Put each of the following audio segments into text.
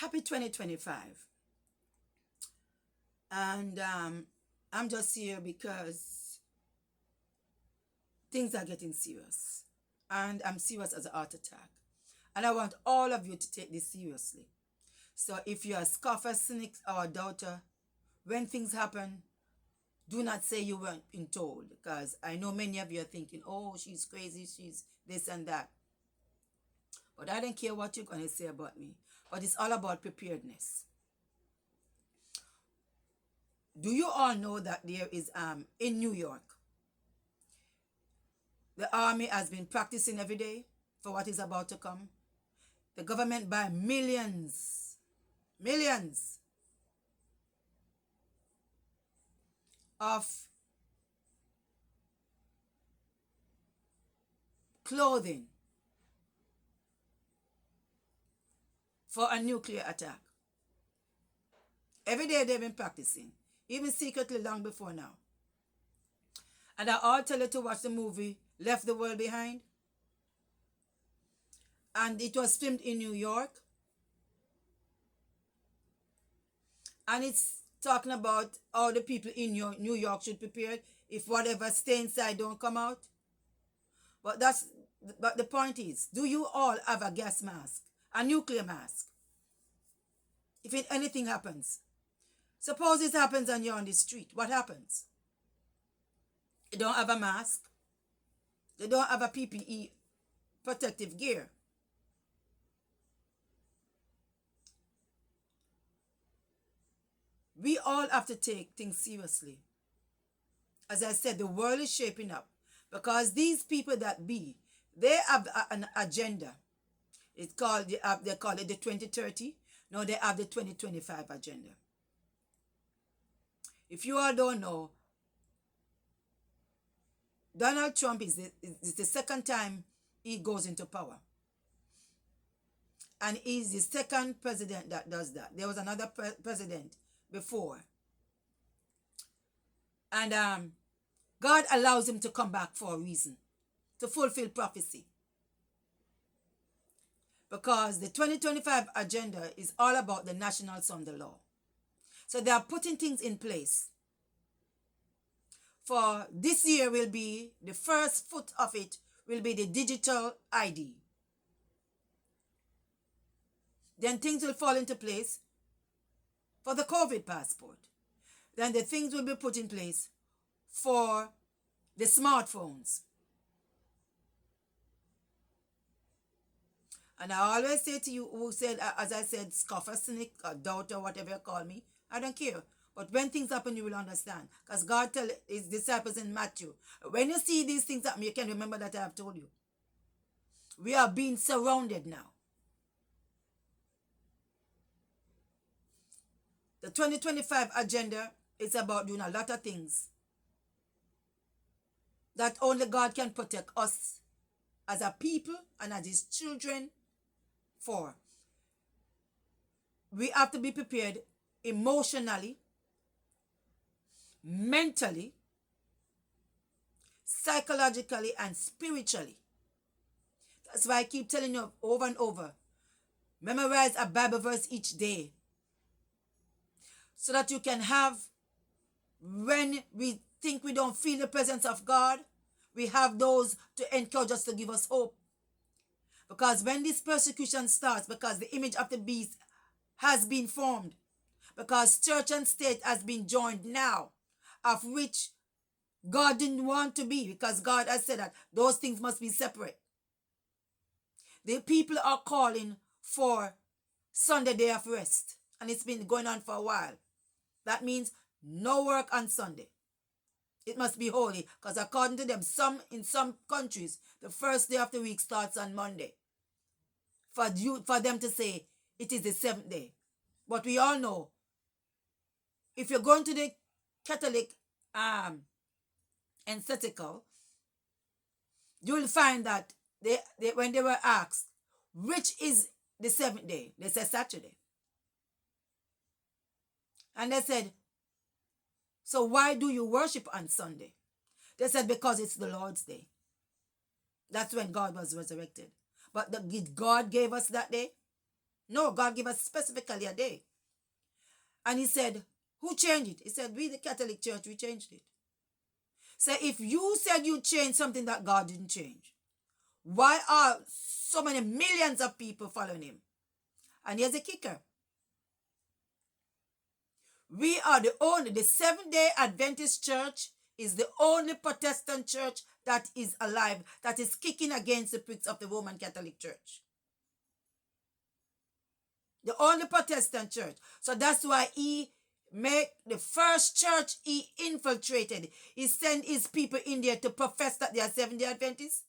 Happy 2025. And I'm just here because things are getting serious. And I'm serious as a heart attack. And I want all of you to take this seriously. So if you're a scoffer, cynic, or a doubter, when things happen, do not say you weren't been told. Because I know many of you are thinking, oh, she's crazy, she's this and that. But I don't care what you're going to say about me. But it's all about preparedness. Do you all know that there is, in New York, the army has been practicing every day for what is about to come? The government buy millions of clothing for a nuclear attack. Every day they've been practicing, even secretly long before now. And I all tell you to watch the movie Left the World Behind. And it was filmed in New York. And it's talking about how the people in New York should prepare if whatever stay inside don't come out. But the point is, do you all have a gas mask, a nuclear mask? If anything happens, suppose it happens and you're on the street, what happens? You don't have a mask. You don't have a PPE, protective gear. We all have to take things seriously. As I said, the world is shaping up because these people they have an agenda. It's called, they call it the 2030. No, they have the 2025 agenda. If you all don't know, Donald Trump is the second time he goes into power. And he's the second president that does that. There was another president before. And God allows him to come back for a reason, to fulfill prophecy. Because the 2025 agenda is all about the national Sunday law. So they are putting things in place. For this year will be, the first foot of it will be the digital ID. Then things will fall into place for the COVID passport. Then the things will be put in place for the smartphones. And I always say to you who said, as I said, scoffer, cynic, or doubter, whatever you call me, I don't care. But when things happen, you will understand. Because God tell his disciples in Matthew, when you see these things happen, you can remember that I have told you. We are being surrounded now. The 2025 agenda is about doing a lot of things that only God can protect us as a people and as his children for. We have to be prepared emotionally, mentally, psychologically, and spiritually. That's why I keep telling you over and over, memorize a Bible verse each day so that you can have, when we think we don't feel the presence of God, we have those to encourage us, to give us hope. Because when this persecution starts, because the image of the beast has been formed, because church and state has been joined now, of which God didn't want to be, because God has said that those things must be separate. The people are calling for Sunday day of rest, and it's been going on for a while. That means no work on Sunday. It must be holy, because according to them, in some countries, the first day of the week starts on Monday. For them to say it is the seventh day. But we all know, if you're going to the Catholic encyclical, you will find that when they were asked, which is the seventh day, they said Saturday. And they said, so why do you worship on Sunday? They said, because it's the Lord's day. That's when God was resurrected. But did God gave us that day? No, God gave us specifically a day. And he said, who changed it? He said, we the Catholic Church, we changed it. So if you said you changed something that God didn't change, why are so many millions of people following him? And here's the kicker. We are the Seventh-day Adventist Church is the only Protestant church that is alive, that is kicking against the pricks of the Roman Catholic Church. The only Protestant church. So that's why he made the first church he infiltrated. He sent his people in there to profess that they are Seventh-day Adventists.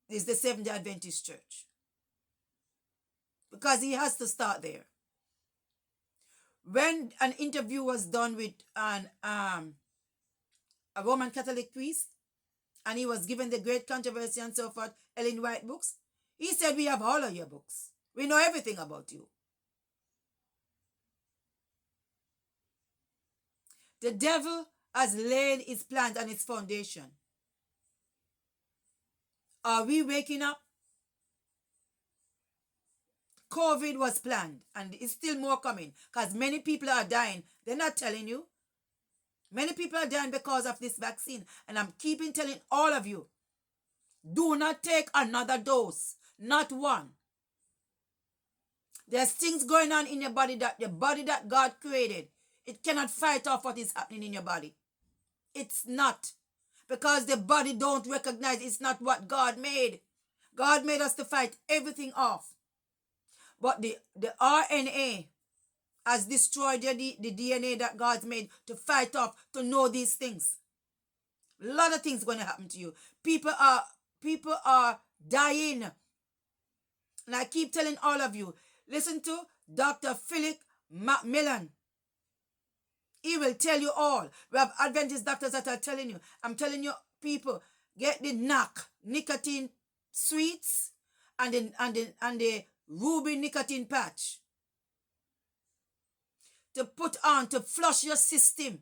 This is the Seventh-day Adventist Church. Because he has to start there. When an interview was done with a Roman Catholic priest, and he was given the great controversy and so forth, Ellen White books, he said, we have all of your books. We know everything about you. The devil has laid his plans and its foundation. Are we waking up? COVID was planned, and it's still more coming because many people are dying. They're not telling you. Many people are dying because of this vaccine, and I'm keeping telling all of you, do not take another dose, not one. There's things going on in your body that the body that God created, it cannot fight off what is happening in your body. It's not. Because the body don't recognize it's not what God made. God made us to fight everything off. But the RNA has destroyed the DNA that God's made to fight off, to know these things. A lot of things going to happen to you. People are dying. And I keep telling all of you, listen to Dr. Philip Macmillan. He will tell you all. We have Adventist doctors that are telling you. I'm telling you, people, get the nicotine sweets and the ruby nicotine patch to put on to flush your system.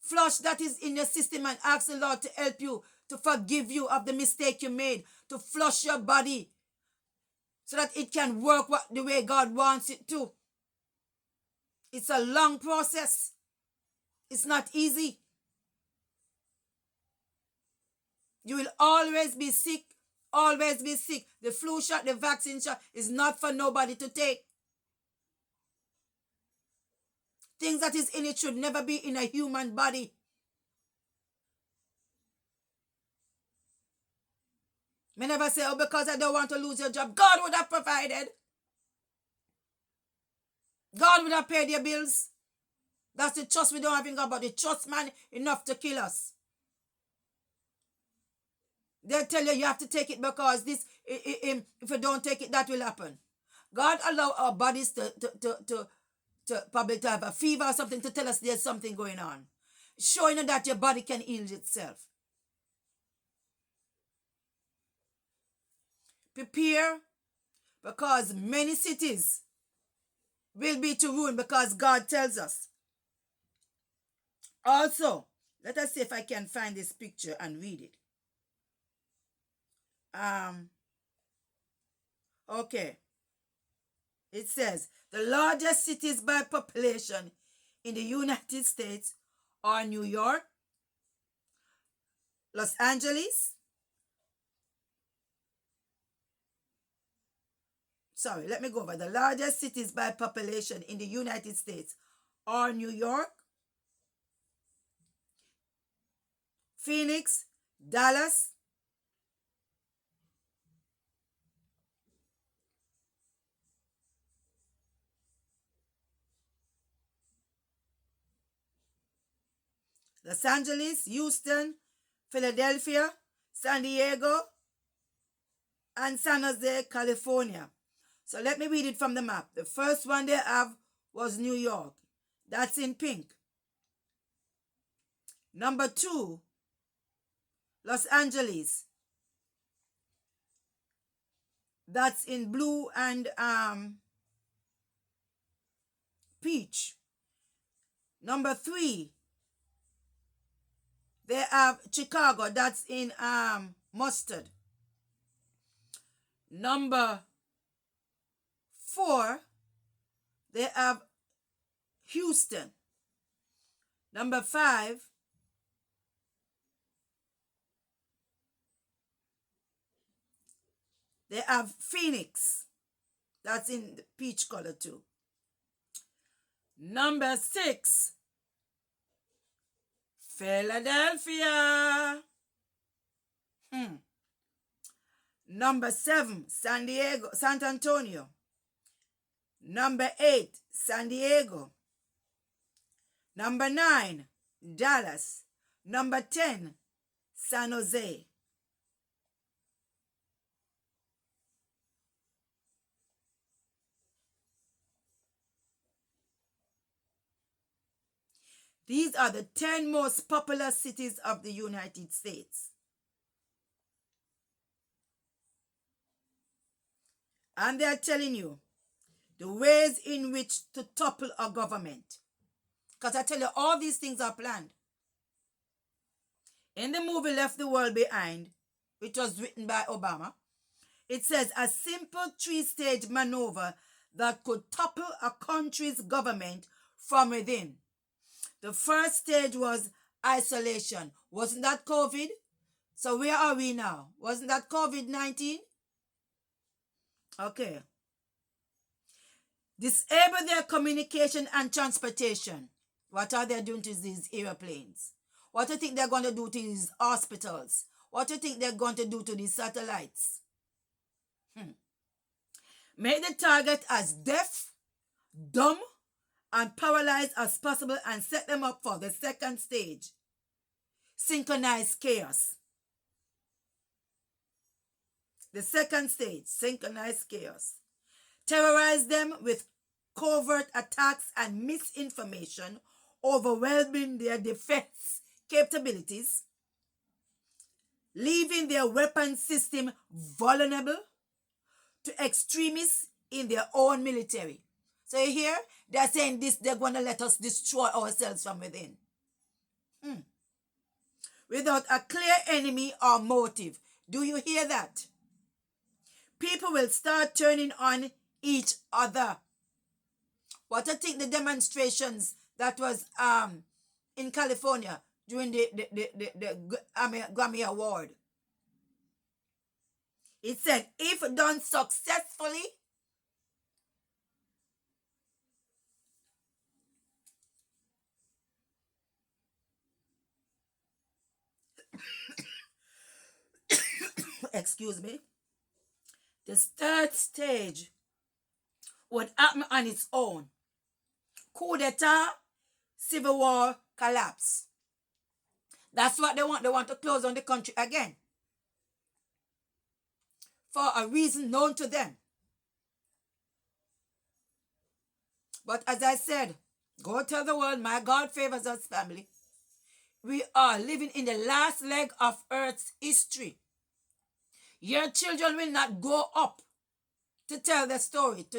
Flush that is in your system and ask the Lord to help you, to forgive you of the mistake you made, to flush your body so that it can work the way God wants it to. It's a long process. It's not easy. You will always be sick. Always be sick. The flu shot, the vaccine shot is not for nobody to take. Things that is in it should never be in a human body. Me never say, oh, because I don't want to lose your job. God would have provided. God would have paid your bills. That's the trust we don't have in God, but the trust man enough to kill us. They'll tell you have to take it because this, if you don't take it, that will happen. God allow our bodies to probably to have a fever or something to tell us there's something going on. Showing you that your body can heal itself. Prepare, because many cities will be to ruin because God tells us. Also, let us see if I can find this picture and read it. Okay. It says, the largest cities by population in the United States are New York, Los Angeles, sorry, let me go over. The largest cities by population in the United States are New York, Phoenix, Dallas, Los Angeles, Houston, Philadelphia, San Diego, and San Jose, California. So let me read it from the map. The first one they have was New York. That's in pink. Number 2, Los Angeles. That's in blue and peach. Number 3, they have Chicago. That's in mustard. Number 4, they have Houston. Number 5, they have Phoenix. That's in the peach color too. Number 6, Philadelphia. Number 7, San Antonio. Number 8, San Diego. Number 9, Dallas. Number 10, San Jose. These are the 10 most popular cities of the United States. And they're telling you the ways in which to topple a government. Because I tell you, all these things are planned. In the movie Left the World Behind, which was written by Obama, it says a simple 3-stage maneuver that could topple a country's government from within. The first stage was isolation. Wasn't that COVID? So where are we now? Wasn't that COVID-19? Okay. Disable their communication and transportation. What are they doing to these airplanes? What do you think they're going to do to these hospitals? What do you think they're going to do to these satellites? Make the target as deaf, dumb, and paralyzed as possible and set them up for the second stage. Synchronized chaos. The second stage, synchronized chaos. Terrorize them with covert attacks and misinformation, overwhelming their defense capabilities, leaving their weapon system vulnerable to extremists in their own military. So you hear? They're saying this, they're going to let us destroy ourselves from within. Without a clear enemy or motive. Do you hear that? People will start turning on each other. What do you think the demonstrations that was in California during the Grammy Award? It said, if done successfully, excuse me, the third stage would happen on its own. Coup d'etat, civil war, collapse. That's what they want. They want to close on the country again. For a reason known to them. But as I said, go tell the world, my God favors us, family. We are living in the last leg of Earth's history. Your children will not grow up to tell the story, to